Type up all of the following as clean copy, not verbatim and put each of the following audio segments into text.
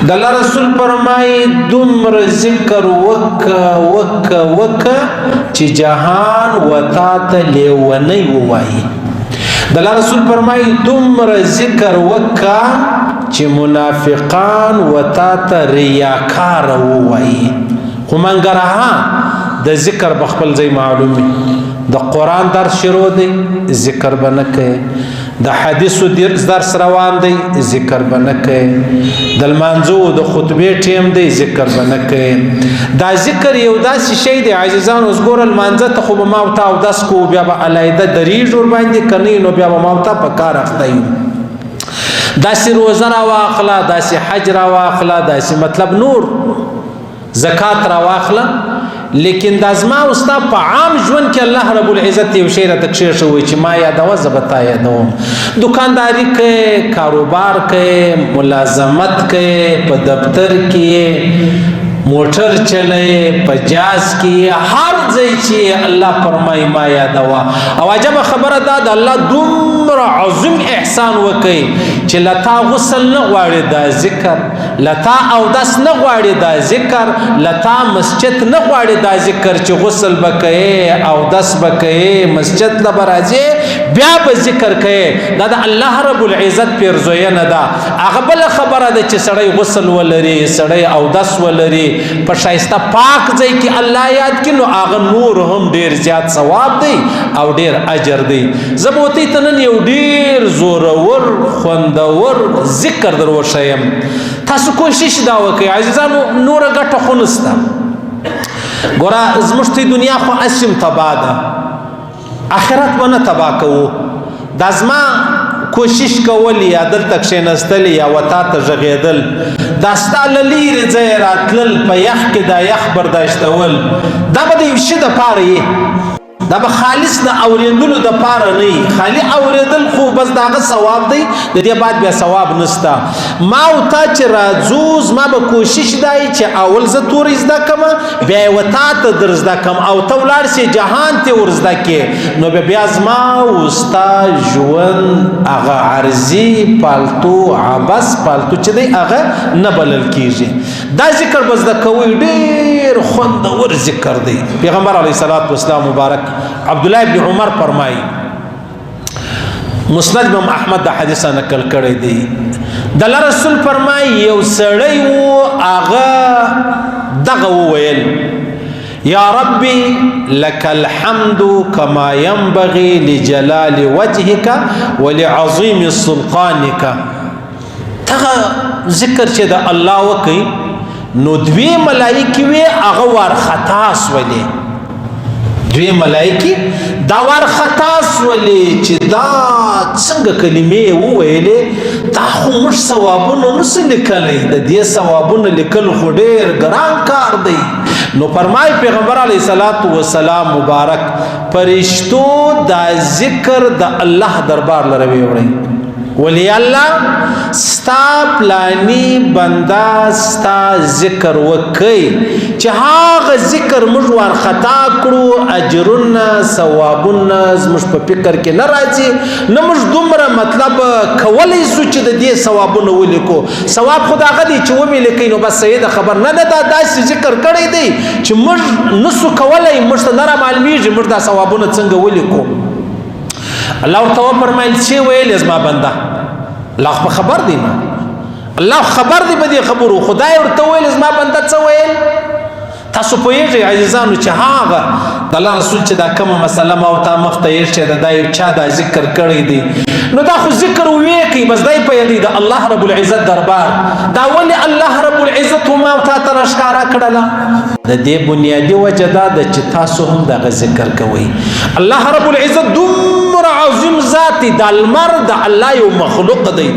د الله رسول فرمایي دومره ذکر وکه چې جهان وتا ته لیونی ووایي. د الله رسول فرمایي دومره ذکر وکه چې منافقان وتا ته ریاکار ووایي. خو منګرها د ذکر بخپل ځای معلومي. د قرآن درس شروع دی ذکر به نه کوي، د حدیثو درس روان دی ذکر به نه کوي، د لمانځو د خطبې ټیم دی ذکر به نه کوي. دا ذکر یو داسې شی دی عزیزان، اوس ګوره لمانځه ته خو به ما ورته اودس کوو، بیا به علیحده دریږ ورباندې که نه نو بیا به ما ورته په کار اخته یو. داسې روزه راواخله، داسې حج راواخله، داسې مطلب نور زکات راواخله، لیکن دا زما او ستا په عام ژوند کې الله رب العزت یو شی راته کښېښوی چې ما یادوه زه به تا یادوم. دکانداري کوې، کاروبار کوې، ملازمت کوې، په دفتر کې موټر چلې، په جاز کې هر ځای چې الله فرمایي ما یادوه. او عجبه خبره دا د الله دومره عظیم احسان وکړي چې لتا غسل نه غواړي دا ذکر، لتا اودس نه غواړي دا ذکر، لتا مسجد نه غواړي دا ذکر چې غسل به کوې، اودس به کوې، مسجد له به راځې بیا به ذکر کوې. دا د الله رب العزت پیرزوینه ده. هغه بله خبره ده چې سړی غسل ولري، سړی اودس ولري، په ښایسته پاک ځای کې الله یاد کړي، نو هغه نور هم ډیر زیات ثواب دی او ډیر اجر دی. زه به ورته ته نن یو ډیر زورور خوندور ذکر در وښیم. تاسو کوشش دا وکړئ عزیزانو، نوره ګټه خو نشته. ګوره زموږ ته دنیا خو اسیم تباه ده، آخرت به نه تباه کوو. دا زما کوشش کول یا دلته کښېنستل یا وتا ته غږېدل، دا ستا له لیرې ځایه راتلل، په یخ کې دا یخ برداشتول، دا به د یو شي دپاره یې، دا به خالص د اورېدلو دپاره نه وي. خالي اورېدل خو بس د هغه ثواب دی، د دې بعد بیا ثواب نشته. ما او تا چې راځو زما به کوشش دا وي چې اول زه تورې زده کړم، بیا یې وتا ته در زده کړم، او ته ولاړ سې جهان ته ور زده کړې، نو بیا زما او ستا ژوند هغه عرضي پالتو عبس پالتو چې دی هغه نه بلل کېږي. دا ذکر به زده کوئ، ډېر خوندور ذکر دی. پیغمبر علیه الصلاة والسلام مبارک عبدالله ابن عمر فرمایي، مسند امام احمد دا حدیثه نقل کړی دی، د الله رسول فرمایي یو سړی و هغه دغه وویل یا ربي لك الحمد كما ينبغي لجلال وجهك ولعظيم سلطانك. دغه ذکر چې د الله وکړي نو دوی ملایکې وې هغه وارخطا سولې، دوی ملائکی دا وارخطا سولې چې دا څنګه کلمې وویلې، دا خو موږ ثوابونه نسو لیکلی، د دې ثوابونه لیکل خو ډېر ګران کار دی. نو فرمای پیغمبر علیه الصلاة والسلام مبارک فرشتو دا ذکر د الله دربار لره ویوړئ، ولی الله ستا پلانی بندا ستا ذکر وکي چې هغه ذکر موږ ورخطا کړو، اجرونه ثوابونه زموږ په فکر کې نه راځي، نه موږ دومره مطلب کولی شو چې د دې ثوابونه ولیکو. ثواب خو د هغه دی چې ومې لیکئ نو بس صحیح ده خبر نه ده، دا داسې ذکر کړی دی چې موږ نسو کولی، موږ ته نه رامعلومیږي موږ دا ثوابونه څنګه ولیکو. الله ورته وفرمایل چې ویل زما بنده، الله خو خبر دی، نه الله خبر دی په دې خبرو، خدای ورته ویل زما بنده څه ویل. تاسو پوهیږئ عزیزانو چې هغه د الله رسول چې دا کومه مسله ما ورته مخته ایښې ده، دا یو چا دا ذکر کړی دی، نو دا خو ذکر ویې کوي بس دی پوهېدی د الله رب العزت دربار. دا ولې الله رب العزت ما ورته ته راښکاره کړله؟ د دې بنیادي وجه دا ده چې تاسو هم دغه ذکر کوئ. الله رب العزت دومره عظیم ذات دی، د لمر د الله یو مخلوق دی،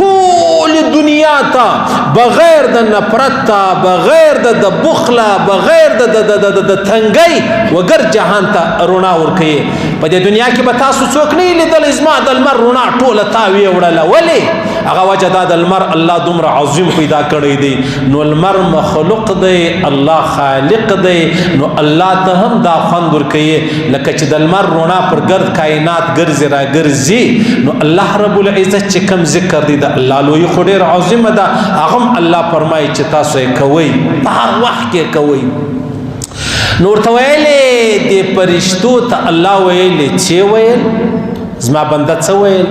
ټول دنیا ته بغیر د نفرت، بغیر د بخله، بغیر د تنګۍ وګر جهان ته رڼا ورکوي. په دې دنیا کې به تاسو څوک نه لیدلی زما د لمر رڼا ټوله تا ویوړله. ولې؟ هغه وجه دا د لمر الله دومره عظیم پیدا کړی دی. نو لمر مخلوق دی، الله خالق دی، نو الله ته هم دا خوند ورکوي لکه چې د لمر رڼا پر ګرد کائنات ګرځي را ګرځي. نو الله رب العزت چې کوم ذکر دی د الله لوی خو ډېر عظیمه ده هغه الله فرمایي چې تاسو یې کوئ په هر وخت کې کوئ. نو ورته ویلې دې فرشتو ته الله ویلې چې ویل زما بنده څه ویل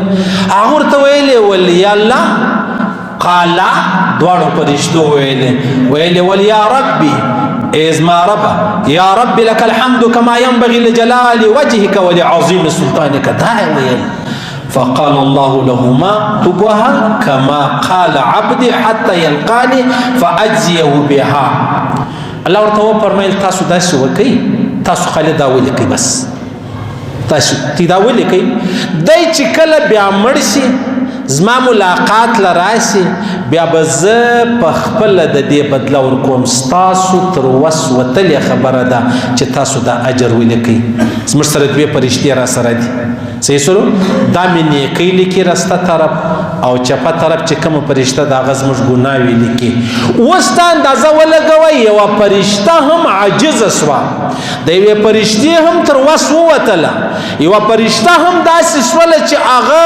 هغه ورته ویلې ول یا الله قالا دواړو فرشتو ویلې ول یا ربي ازما ربا یا رب لك الحمد كما ينبغي لجلال وجهك ولعظيم سلطانك دا ویل. فقال الله لهما تبوها كما قال عبدي حتى يلقاني فأجزيه بها. الله ورته فرمایل تاسو داسې وکئ تاسو خالد دا ولیکئ بس تاسو دا ولیکئ دی چې کله بیا مړ شي زما ملاقات لراسي بیا به زه په خپله د دې بدله ورکوم ستاسو تر وس وتلې خبره ده چې تاسو دا اجر ولیکئ. زموږ سره دوې فرشتې را سره دي صحیح سلو دا مې نیکۍ لیکي رسته طرف او چپه طرف چې کومه فرشته د هغه زموږ ګناوې لیکي. اوس تا اندازه ولګوئ یوه فرشته هم عاجزه سوه د یوې فرشتې هم تر وس ووتله یوه فرشته هم داسې سوله چې هغه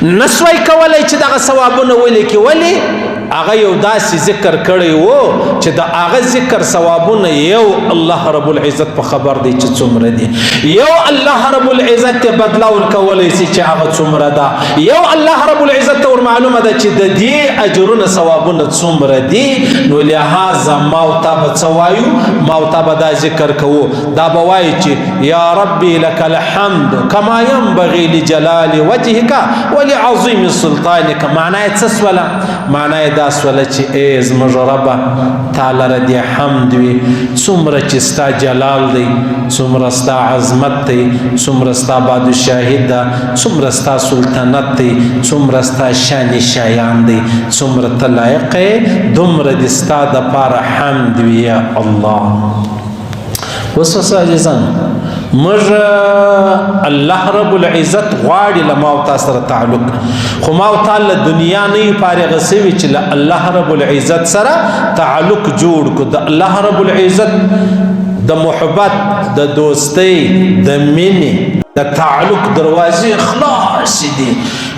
نسوی کولی چې دغه ثوابونه ولیکي. ولې هغه یو داسې ذکر کړی و چې د هغه ذکر ثوابونه یو الله رب العزت په خبر دی چې څومره دي یو الله رب العزت ته بدله ورکولی شي چې هغه څومره ده یو الله رب العزت ته ور معلومه ده چې د دې اجرونه ثوابونه څومره دي. نو لهذا ما او تا به څه وایو ما او تا به دا ذکر کوو دا به وایي چې یا ربي لك الحمد كما ينبغي لجلال وجهك ولعظيم سلطانك. معنی څه سوله معنی دا سوله چې ای زموږ ربه تا لره دې حمد وي څومره چې ستا جلال دی څومره ستا عظمت دی څومره ستا بادشاهي ده څومره ستا سلطنت دی څومره ستا شان شایان دی څومره ته لایق یې دومره دې ستا دپاره حمد وي یا الله. اوس عزیزان موږ الله رب العزت غواړي له ما او تا سره تعلق خو ما او تا له دنیا نه یو فارغه سوي چې له الله رب العزت سره تعلق جوړ کو د الله رب العزت د محبت د دوستۍ د مینې د تعلق دروازې خلاص دي.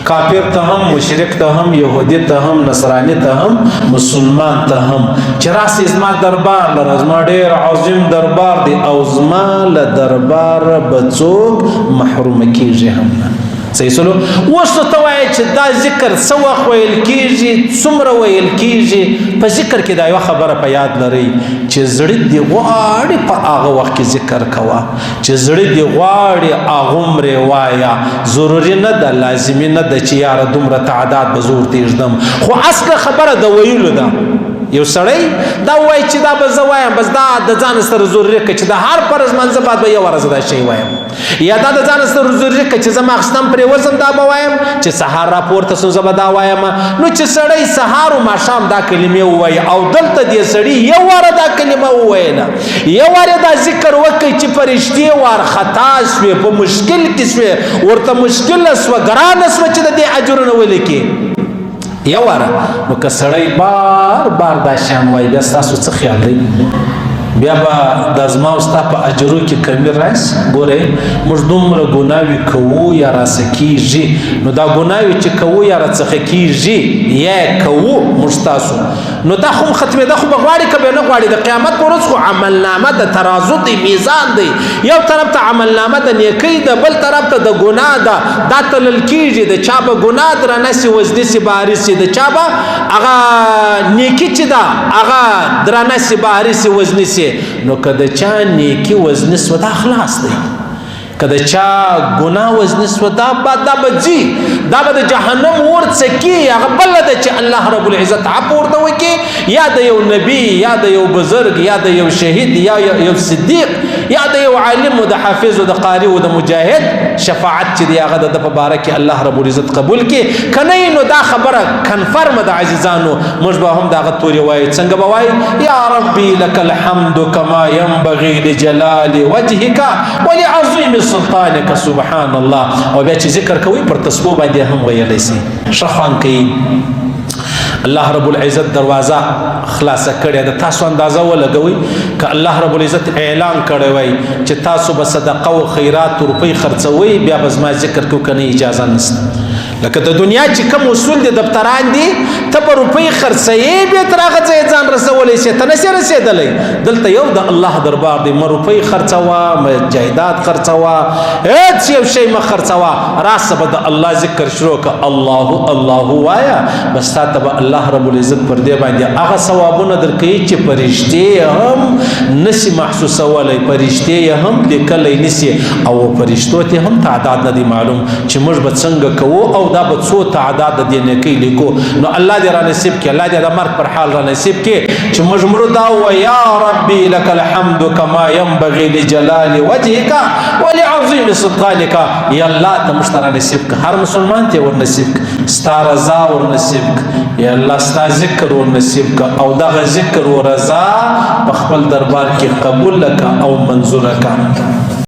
کافر ته هم مشرک ته هم یهودي ته هم نصرانی ته هم مسلمان ته هم چې راسي زما دربار لره زما ډېر عظیم دربار دی او زما له دربار به څوک محروم کیږي هم نه. صحیح سلو اوس ته وایي چې دا ذکر څه وخت ویل کیږي څومره ویل کیږي په ذکر کې دا یوه خبره په یاد لرئ چې زړه دې غواړي په هغه وخت کې ذکر کوه چې زړه دې غواړي هغومرې وایه ضروري نه ده لازمي نه ده چې یاره دومره تعداد به زه ورته ږدم خو اصله خبره د ویلو ده. یو سړی دا وایي چې دا به زه وایم بس دا د ځان سره ضروري کړه چې د هر فرض منځه بعد به یو ورځ دا شی وایم یا دا د ځان سره ضروري کړه چې زه ماخستن پرې وزم دا به وایم چې سهار راپورته سم زه به دا وایم. نو چې سړی سهار و ماښام دا کلمې ووایي او دلته دې سړي یو واره دا کلمه وویله یو واره دا ذکر وکړي چې فرشتې وارخطا سوې په مشکل کې سوې ورته مشکله سوه ګرانه سوه چې د دې اجرونه ولیکي یو واره. نو که سړی بار بار دا شان وایي بیا ستاسو څه خیال دی بیا به د زما او ستا په اجرو کې کمی راشي. ګورئ موږ دومره ګناوې کوو یا راڅه کیږي نو دا ګناوې چې کوو یا راڅخه کیږي یا کوو موږ ستاسو نو دا خو ختمېده خو به غواړي که به نه غواړي د قیامت په ورځ خو عملنامه د ترازو دی میزان دی یو طرف ته عملنامه د نیکۍ ده بل طرف ته د ګناه ده دا تلل کیږي د چا به ګناه درنه سي وزني سي باري سي د چا به هغه نیکي چې ده هغه درنه سي باري سي وزني سي. نو که د چا نیکي وزني سوه دا خلاص دی که د چا ګناه وزني سوه دا به ځي دا به د جهنم اور څکي هغه بله ده چې الله رب العزت عفو ورته وکړي یا د یو نبي یا د یو بزرګ یا د یو شهید یا یو صدیق یا د یو عالم و د حافظ و د قاری و د مجاهد شفاعت چې دی هغه د په باره کې الله رب العزت قبول کړي که نه نو دا خبره کنفرمه د عزیزانو موږ به هم د هغه تورې وایو څنګه به وایو یا ربي لك الحمد كما ينبغي لجلال وجهك ولعظيم سلطانك سبحان الله. او بیا چې ذکر کوي پر تسبو باندې هم ویلی سي ښه خوند کوي. الله رب العزت دروازه خلاصه کړې ده تاسو اندازه ولګوئ که الله رب العزت اعلان کړی وای چې تاسو به صدقه او خیرات روپۍ خرڅوئ بیا به زما ذکر کو کنه اجازه نشته لکه د دنیا چې کوم اصول دي دفتران دي ته په روپۍ خرڅوي بیا تر هغه ځایه ځان رسولی شي ته نشې رسېدلی دلته یو د الله دربار دی مه روپۍ خرڅوه مه جایداد خرڅوه هېڅ یو شی مه خرڅوه راسه به د الله ذکر شروع که الله الله وایه بس تا ته به الله رب العزت پر دې باندې هغه ثوابونه درکوي چې فرشتې هم نسي محسوسولی فرشتې یې هم لیکلی نسي او فرشتو ته هم تعداد نه دی معلوم چې موږ به څنګه کوو او دا به څو تعداد د دې نیکۍ لیکو نو الله دې را نصیب کړي الله دې د مرګ پر حال را نصیب کړي چې موږ مړو دا ویا ربي لك الحمد كما ينبغي لجلال وجهك ولعظيم سلطانك یا الله ته موږ ته را نصیب کړه هر مسلمان ته ور نصیب کړه ستا رضا ور نصیب کړه یا الله ستا ذکر ور نصیب کړه او دغه ذکر او رضا په خپل دربار کې قبول کړه او منظور کړه